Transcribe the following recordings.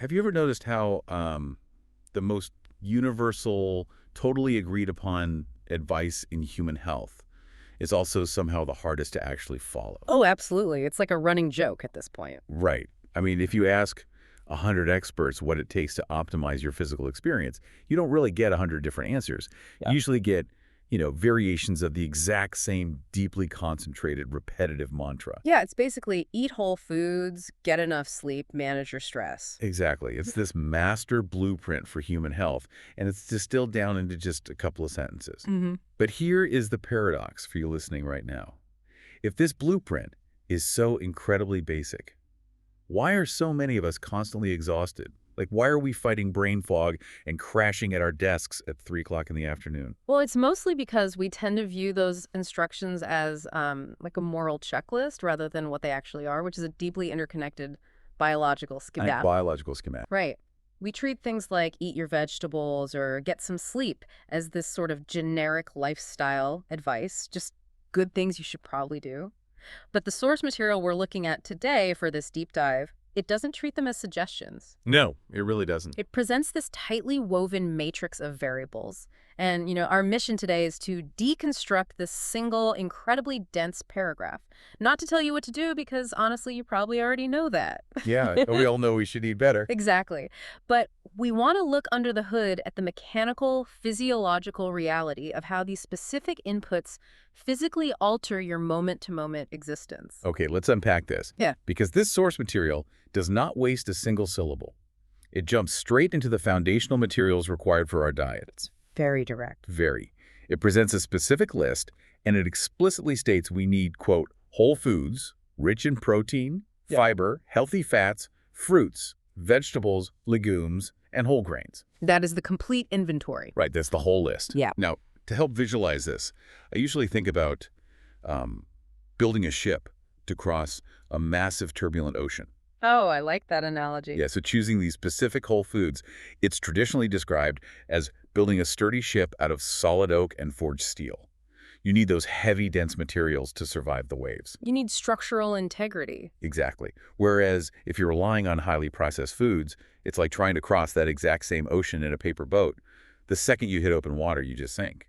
Have you ever noticed how the most universal, totally agreed upon advice in human health is also somehow the hardest to actually follow? Oh, absolutely. It's like a running joke at this point. Right. I mean, if you ask 100 experts what it takes to optimize your physical experience, you don't really get 100 different answers. Yeah. You usually get, variations of the exact same deeply concentrated, repetitive mantra. Yeah, it's basically eat whole foods, get enough sleep, manage your stress. Exactly. It's this master blueprint for human health, and it's distilled down into just a couple of sentences. Hmm. But here is the paradox for you listening right now. If this blueprint is so incredibly basic, why are so many of us constantly exhausted? Like, why are we fighting brain fog and crashing at our desks at 3 o'clock in the afternoon? Well, it's mostly because we tend to view those instructions as like a moral checklist rather than what they actually are, which is a deeply interconnected biological skedaddle. Biological schematic. Right. We treat things like eat your vegetables or get some sleep as this sort of generic lifestyle advice, just good things you should probably do. But the source material we're looking at today for this deep dive, it doesn't treat them as suggestions. No, it really doesn't. It presents this tightly woven matrix of variables. And, our mission today is to deconstruct this single, incredibly dense paragraph. Not to tell you what to do, because honestly, you probably already know that. Yeah, we all know we should eat better. Exactly. But we want to look under the hood at the mechanical, physiological reality of how these specific inputs physically alter your moment-to-moment existence. Okay, let's unpack this. Yeah. Because this source material does not waste a single syllable. It jumps straight into the foundational materials required for our diet. It's very direct. Very. It presents a specific list, and it explicitly states we need, quote, whole foods, rich in protein, fiber, healthy fats, fruits, vegetables, legumes, and whole grains. That is the complete inventory. Right, that's the whole list. Yeah. Now, to help visualize this, I usually think about building a ship to cross a massive turbulent ocean. Oh, I like that analogy. Yeah, so choosing these specific whole foods, it's traditionally described as building a sturdy ship out of solid oak and forged steel. You need those heavy, dense materials to survive the waves. You need structural integrity. Exactly. Whereas if you're relying on highly processed foods, it's like trying to cross that exact same ocean in a paper boat. The second you hit open water, you just sink.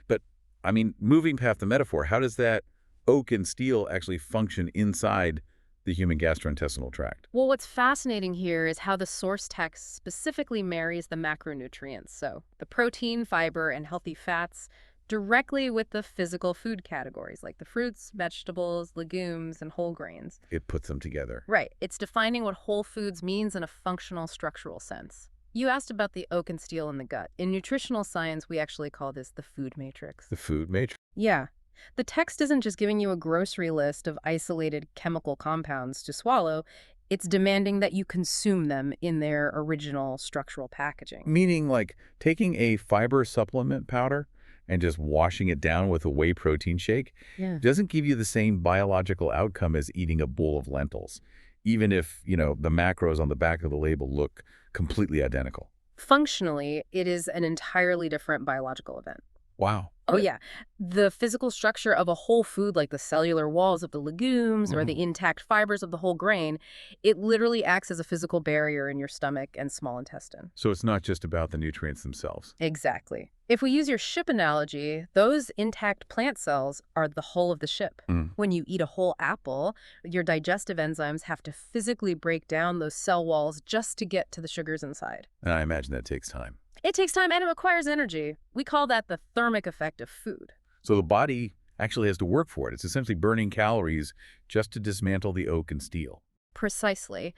But, I mean, moving past the metaphor, how does that oak and steel actually function inside the human gastrointestinal tract? Well, what's fascinating here is how the source text specifically marries the macronutrients, so the protein, fiber, and healthy fats, directly with the physical food categories like the fruits, vegetables, legumes, and whole grains. It puts them together. Right. It's defining what whole foods means in a functional, structural sense. You asked about the oak and steel in the gut. In nutritional science, we actually call this the food matrix. The food matrix. Yeah. The text isn't just giving you a grocery list of isolated chemical compounds to swallow. It's demanding that you consume them in their original structural packaging. Meaning like taking a fiber supplement powder and just washing it down with a whey protein shake doesn't give you the same biological outcome as eating a bowl of lentils, even if, the macros on the back of the label look completely identical. Functionally, it is an entirely different biological event. Wow. Oh, yeah. The physical structure of a whole food, like the cellular walls of the legumes or the intact fibers of the whole grain, it literally acts as a physical barrier in your stomach and small intestine. So it's not just about the nutrients themselves. Exactly. If we use your ship analogy, those intact plant cells are the hull of the ship. When you eat a whole apple, your digestive enzymes have to physically break down those cell walls just to get to the sugars inside. And I imagine that takes time. It takes time and it requires energy. We call that the thermic effect of food. So the body actually has to work for it. It's essentially burning calories just to dismantle the oak and steel. Precisely.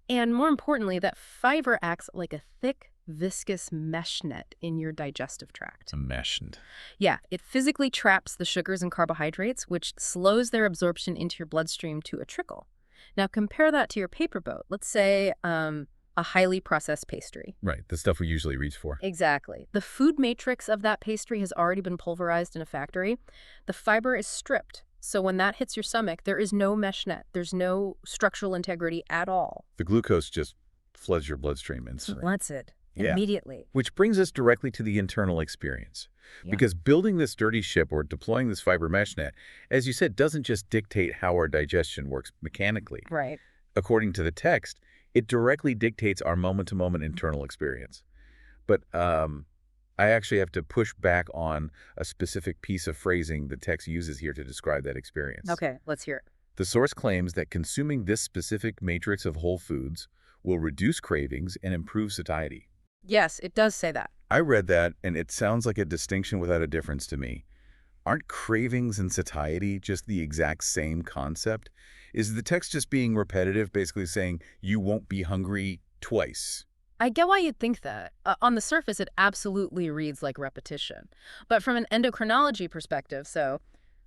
And more importantly, that fiber acts like a thick, viscous mesh net in your digestive tract. Enmeshed. Yeah, it physically traps the sugars and carbohydrates, which slows their absorption into your bloodstream to a trickle. Now compare that to your paper boat. Let's say a highly processed pastry. Right, the stuff we usually reach for. Exactly. The food matrix of that pastry has already been pulverized in a factory. The fiber is stripped. So when that hits your stomach, there is no mesh net. There's no structural integrity at all. The glucose just floods your bloodstream instantly. That's it. Yeah. Immediately. Which brings us directly to the internal experience. Yeah. Because building this sturdy ship or deploying this fiber mesh net, as you said, doesn't just dictate how our digestion works mechanically. Right. According to the text, It directly dictates our moment-to-moment internal experience. But I actually have to push back on a specific piece of phrasing the text uses here to describe that experience. Okay, let's hear it. The source claims that consuming this specific matrix of whole foods will reduce cravings and improve satiety. Yes, it does say that. I read that, and it sounds like a distinction without a difference to me. Aren't cravings and satiety just the exact same concept? Is the text just being repetitive, basically saying you won't be hungry twice? I get why you'd think that. On the surface, it absolutely reads like repetition. But from an endocrinology perspective, so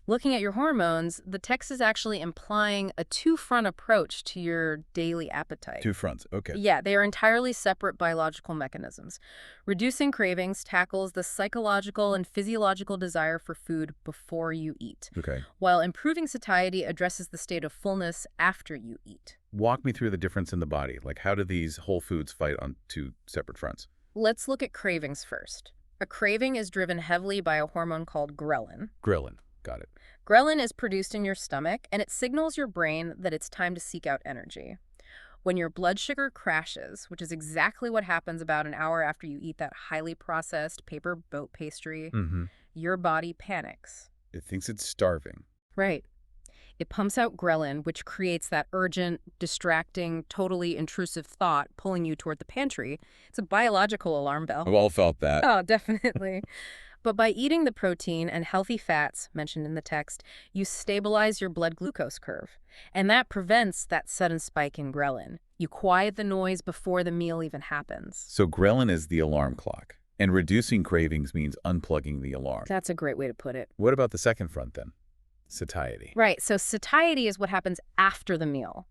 looking at your hormones, the text is actually implying a two-front approach to your daily appetite. Two fronts, okay. Yeah, they are entirely separate biological mechanisms. Reducing cravings tackles the psychological and physiological desire for food before you eat, Okay. while improving satiety addresses the state of fullness after you eat. Walk me through the difference in the body. Like, how do these whole foods fight on two separate fronts? Let's look at cravings first. A craving is driven heavily by a hormone called ghrelin. Ghrelin. Got it. Ghrelin is produced in your stomach, and it signals your brain that it's time to seek out energy. When your blood sugar crashes, which is exactly what happens about an hour after you eat that highly processed paper boat pastry, Mm-hmm. your body panics. It thinks it's starving. Right. It pumps out ghrelin, which creates that urgent, distracting, totally intrusive thought pulling you toward the pantry. It's a biological alarm bell. I've all felt that. Oh, definitely. But by eating the protein and healthy fats mentioned in the text, you stabilize your blood glucose curve. And that prevents that sudden spike in ghrelin. You quiet the noise before the meal even happens. So ghrelin is the alarm clock, and reducing cravings means unplugging the alarm. That's a great way to put it. What about the second front, then? Satiety. Right, so satiety is what happens after the meal.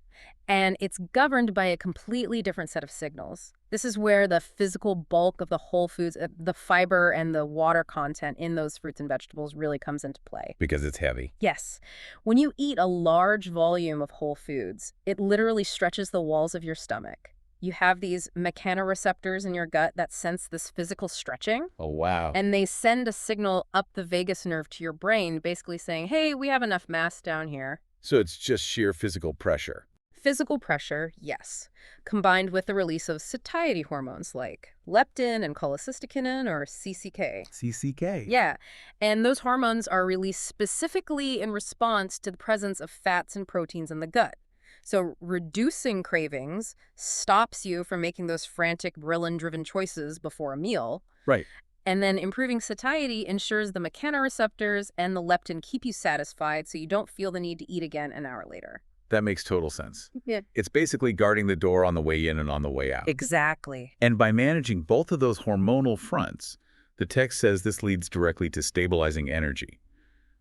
And it's governed by a completely different set of signals. This is where the physical bulk of the whole foods, the fiber and the water content in those fruits and vegetables really comes into play. Because it's heavy. Yes. When you eat a large volume of whole foods, it literally stretches the walls of your stomach. You have these mechanoreceptors in your gut that sense this physical stretching, Oh, wow. and they send a signal up the vagus nerve to your brain, basically saying, hey, we have enough mass down here. So it's just sheer physical pressure. Physical pressure, yes, combined with the release of satiety hormones like leptin and cholecystokinin, or CCK. CCK. Yeah, and those hormones are released specifically in response to the presence of fats and proteins in the gut. So reducing cravings stops you from making those frantic ghrelin-driven choices before a meal. Right. And then improving satiety ensures the mechanoreceptors and the leptin keep you satisfied so you don't feel the need to eat again an hour later. That makes total sense. Yeah. It's basically guarding the door on the way in and on the way out. Exactly. And by managing both of those hormonal fronts, the text says this leads directly to stabilizing energy,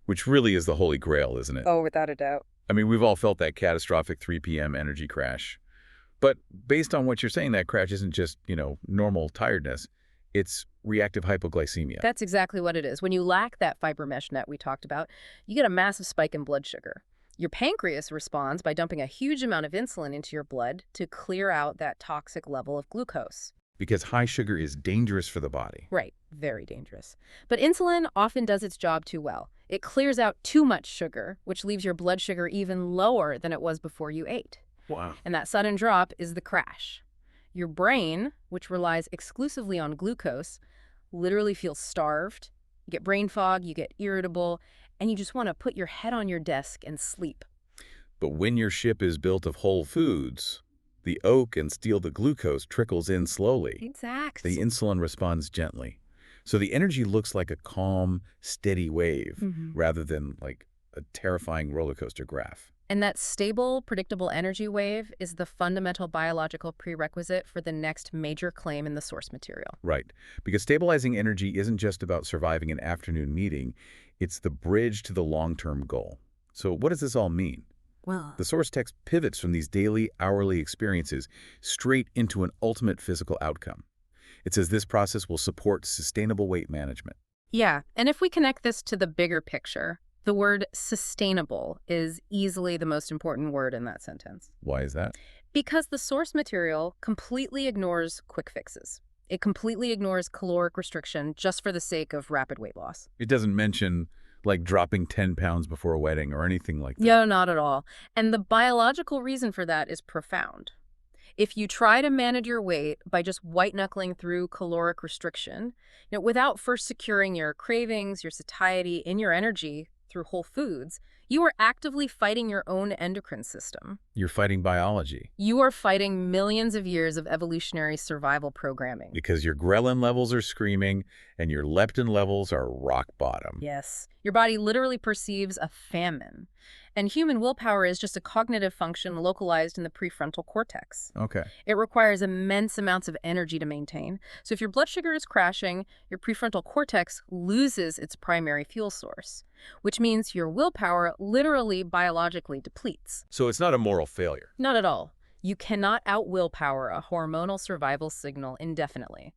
which really is the holy grail, isn't it? Oh, without a doubt. I mean, we've all felt that catastrophic 3 p.m. energy crash. But based on what you're saying, that crash isn't just, normal tiredness. It's reactive hypoglycemia. That's exactly what it is. When you lack that fiber mesh net we talked about, you get a massive spike in blood sugar. Your pancreas responds by dumping a huge amount of insulin into your blood to clear out that toxic level of glucose. Because high sugar is dangerous for the body. Right, very dangerous. But insulin often does its job too well. It clears out too much sugar, which leaves your blood sugar even lower than it was before you ate. Wow. And that sudden drop is the crash. Your brain, which relies exclusively on glucose, literally feels starved. You get brain fog, you get irritable, and you just want to put your head on your desk and sleep. But when your ship is built of whole foods, the oak and steal the glucose trickles in slowly. Exactly. The insulin responds gently. So the energy looks like a calm, steady wave rather than like a terrifying roller coaster graph. And that stable, predictable energy wave is the fundamental biological prerequisite for the next major claim in the source material. Right. Because stabilizing energy isn't just about surviving an afternoon meeting. It's the bridge to the long-term goal. So what does this all mean? Well, The source text pivots from these daily, hourly experiences straight into an ultimate physical outcome. It says this process will support sustainable weight management. yeah, and if we connect this to the bigger picture, the word sustainable is easily the most important word in that sentence. Why is that? Because the source material completely ignores quick fixes. It completely ignores caloric restriction just for the sake of rapid weight loss. It doesn't mention like dropping 10 pounds before a wedding or anything like that. Yeah, not at all. And the biological reason for that is profound. If you try to manage your weight by just white-knuckling through caloric restriction, without first securing your cravings, your satiety, and your energy through whole foods, you are actively fighting your own endocrine system. You're fighting biology You are fighting millions of years of evolutionary survival programming. because your ghrelin levels are screaming and your leptin levels are rock bottom. Yes, your body literally perceives a famine. And human willpower is just a cognitive function localized in the prefrontal cortex. Okay. It requires immense amounts of energy to maintain. So if your blood sugar is crashing, your prefrontal cortex loses its primary fuel source, which means your willpower literally biologically depletes. So it's not a moral failure. Not at all. You cannot out-willpower a hormonal survival signal indefinitely.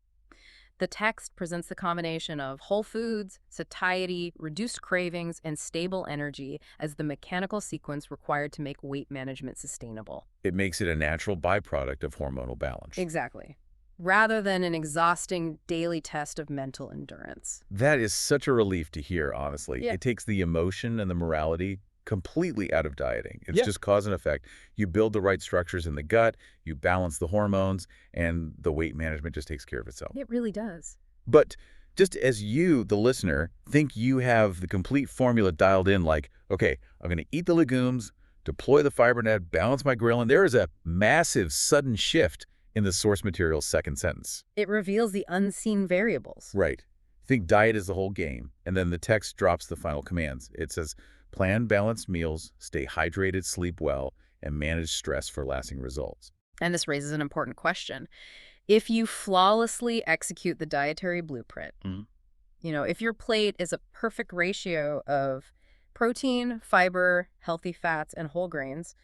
The text presents the combination of whole foods, satiety, reduced cravings, and stable energy as the mechanical sequence required to make weight management sustainable. It makes it a natural byproduct of hormonal balance. Exactly. Rather than an exhausting daily test of mental endurance. That is such a relief to hear, honestly. Yeah. It takes the emotion and the morality completely out of dieting. It's Yeah. just cause and effect. You build the right structures in the gut, you balance the hormones, and the weight management just takes care of itself. It really does. But just as you, the listener, think you have the complete formula dialed in, like, okay, I'm going to eat the legumes, deploy the fiber net, balance my ghrelin, there is a massive sudden shift in the source material's second sentence. It reveals the unseen variables. Right. Think diet is the whole game, and then the text drops the final commands. It says, plan balanced meals, stay hydrated, sleep well, and manage stress for lasting results. And this raises an important question. If you flawlessly execute the dietary blueprint, if your plate is a perfect ratio of protein, fiber, healthy fats, and whole grains,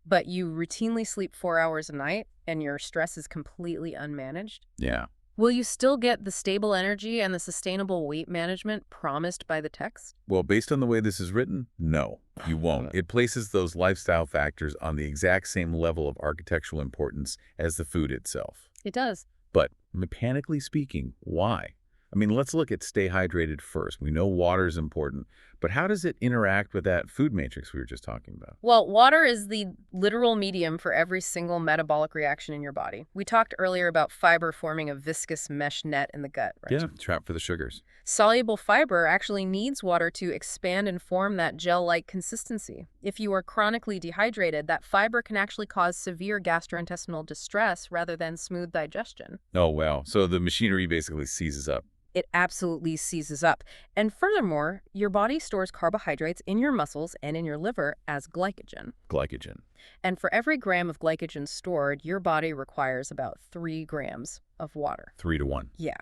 but you routinely sleep 4 hours a night and your stress is completely unmanaged, Yeah. will you still get the stable energy and the sustainable weight management promised by the text? Well, based on the way this is written, no, you won't. It places those lifestyle factors on the exact same level of architectural importance as the food itself. It does. But mechanically speaking, why? I mean, let's look at stay hydrated first. We know water is important, but how does it interact with that food matrix we were just talking about? Well, water is the literal medium for every single metabolic reaction in your body. We talked earlier about fiber forming a viscous mesh net in the gut, right? Yeah, trap for the sugars. Soluble fiber actually needs water to expand and form that gel-like consistency. If you are chronically dehydrated, that fiber can actually cause severe gastrointestinal distress rather than smooth digestion. Oh, wow. So the machinery basically seizes up. It absolutely seizes up. And furthermore, your body stores carbohydrates in your muscles and in your liver as glycogen. Glycogen. And for every gram of glycogen stored, your body requires about 3 grams of water. 3 to 1. Yeah.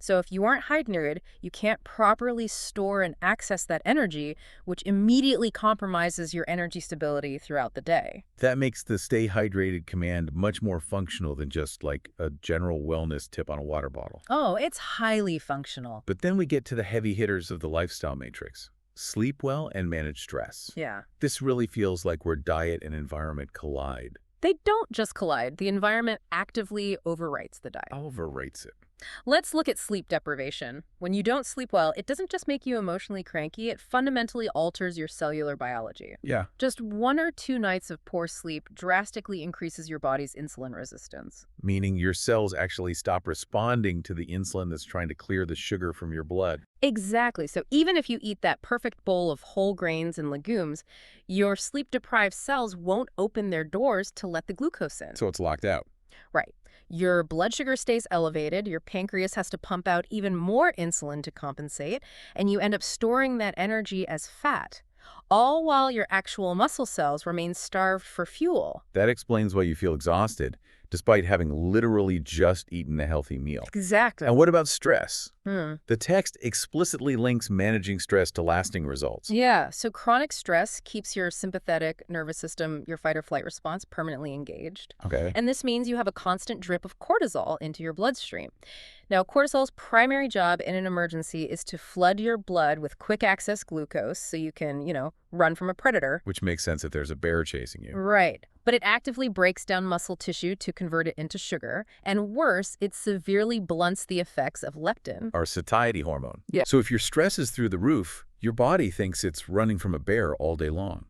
So if you aren't hydrated, you can't properly store and access that energy, which immediately compromises your energy stability throughout the day. That makes the stay hydrated command much more functional than just like a general wellness tip on a water bottle. Oh, it's highly functional. But then we get to the heavy hitters of the lifestyle matrix. Sleep well and manage stress. Yeah. This really feels like where diet and environment collide. They don't just collide. The environment actively overwrites the diet. Overrates it. Let's look at sleep deprivation. When you don't sleep well, it doesn't just make you emotionally cranky, it fundamentally alters your cellular biology. Yeah. Just 1 or 2 nights of poor sleep drastically increases your body's insulin resistance. Meaning your cells actually stop responding to the insulin that's trying to clear the sugar from your blood. Exactly. So even if you eat that perfect bowl of whole grains and legumes, your sleep-deprived cells won't open their doors to let the glucose in. So it's locked out. Right. Your blood sugar stays elevated, your pancreas has to pump out even more insulin to compensate, and you end up storing that energy as fat, all while your actual muscle cells remain starved for fuel. That explains why you feel exhausted, despite having literally just eaten a healthy meal. Exactly. And what about stress? The text explicitly links managing stress to lasting results. Yeah, so chronic stress keeps your sympathetic nervous system, your fight-or-flight response, permanently engaged. Okay. And this means you have a constant drip of cortisol into your bloodstream. Now, cortisol's primary job in an emergency is to flood your blood with quick-access glucose so you can, run from a predator. Which makes sense if there's a bear chasing you. Right. But it actively breaks down muscle tissue to convert it into sugar. And worse, it severely blunts the effects of leptin. Our satiety hormone. Yeah. So if your stress is through the roof, your body thinks it's running from a bear all day long.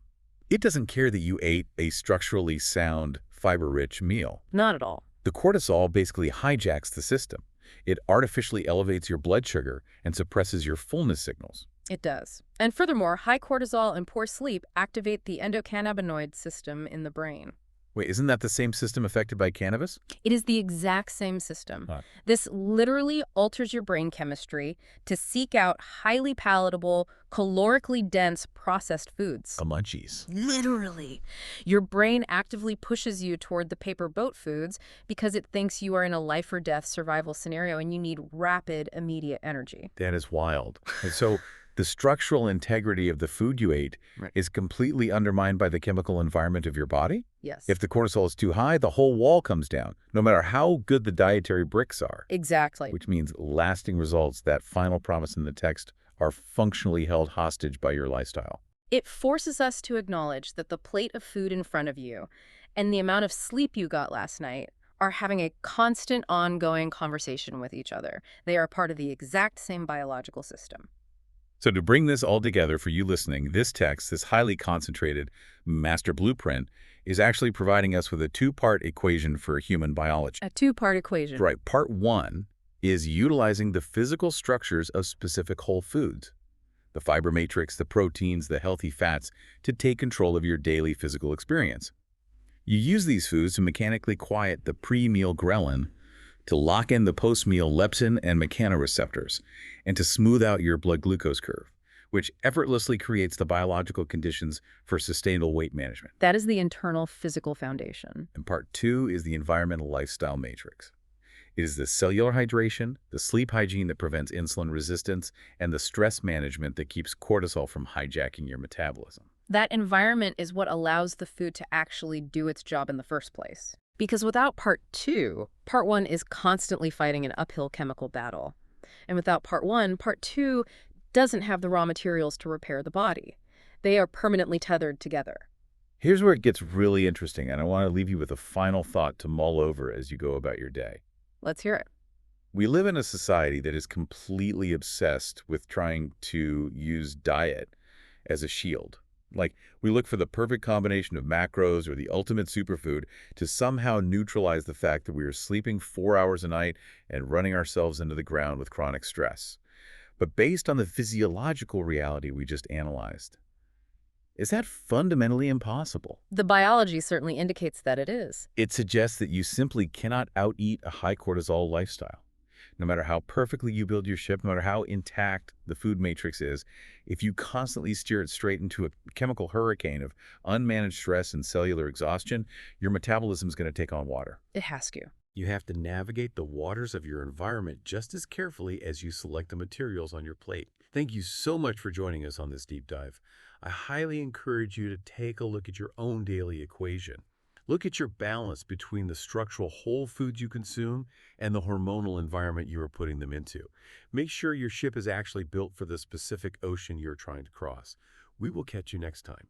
It doesn't care that you ate a structurally sound, fiber-rich meal. Not at all. The cortisol basically hijacks the system. It artificially elevates your blood sugar and suppresses your fullness signals. It does. And furthermore, high cortisol and poor sleep activate the endocannabinoid system in the brain. Wait, isn't that the same system affected by cannabis? It is the exact same system. Huh. This literally alters your brain chemistry to seek out highly palatable, calorically dense processed foods. The munchies. Literally. Your brain actively pushes you toward the paper boat foods because it thinks you are in a life or death survival scenario and you need rapid, immediate energy. That is wild. And so the structural integrity of the food you ate Right. is completely undermined by the chemical environment of your body? Yes. If the cortisol is too high, the whole wall comes down, no matter how good the dietary bricks are. Exactly. Which means lasting results, that final promise in the text, are functionally held hostage by your lifestyle. It forces us to acknowledge that the plate of food in front of you and the amount of sleep you got last night are having a constant, ongoing conversation with each other. They are part of the exact same biological system. So to bring this all together for you listening, this text, this highly concentrated master blueprint, is actually providing us with a two-part equation for human biology. A two-part equation. Right. Part one is utilizing the physical structures of specific whole foods, the fiber matrix, the proteins, the healthy fats, to take control of your daily physical experience. You use these foods to mechanically quiet the pre-meal ghrelin, to lock in the post-meal leptin and mechanoreceptors, and to smooth out your blood glucose curve, which effortlessly creates the biological conditions for sustainable weight management. That is the internal physical foundation. And part two is the environmental lifestyle matrix. It is the cellular hydration, the sleep hygiene that prevents insulin resistance, and the stress management that keeps cortisol from hijacking your metabolism. That environment is what allows the food to actually do its job in the first place. Because without part two, part one is constantly fighting an uphill chemical battle. And without part one, part two doesn't have the raw materials to repair the body. They are permanently tethered together. Here's where it gets really interesting, and I want to leave you with a final thought to mull over as you go about your day. Let's hear it. We live in a society that is completely obsessed with trying to use diet as a shield. Like, we look for the perfect combination of macros or the ultimate superfood to somehow neutralize the fact that we are sleeping 4 hours a night and running ourselves into the ground with chronic stress. But based on the physiological reality we just analyzed, is that fundamentally impossible? The biology certainly indicates that it is. It suggests that you simply cannot out-eat a high cortisol lifestyle. No matter how perfectly you build your ship, no matter how intact the food matrix is, if you constantly steer it straight into a chemical hurricane of unmanaged stress and cellular exhaustion, your metabolism is going to take on water. It has to. You have to navigate the waters of your environment just as carefully as you select the materials on your plate. Thank you so much for joining us on this deep dive. I highly encourage you to take a look at your own daily equation. Look at your balance between the structural whole foods you consume and the hormonal environment you are putting them into. Make sure your ship is actually built for the specific ocean you're trying to cross. We will catch you next time.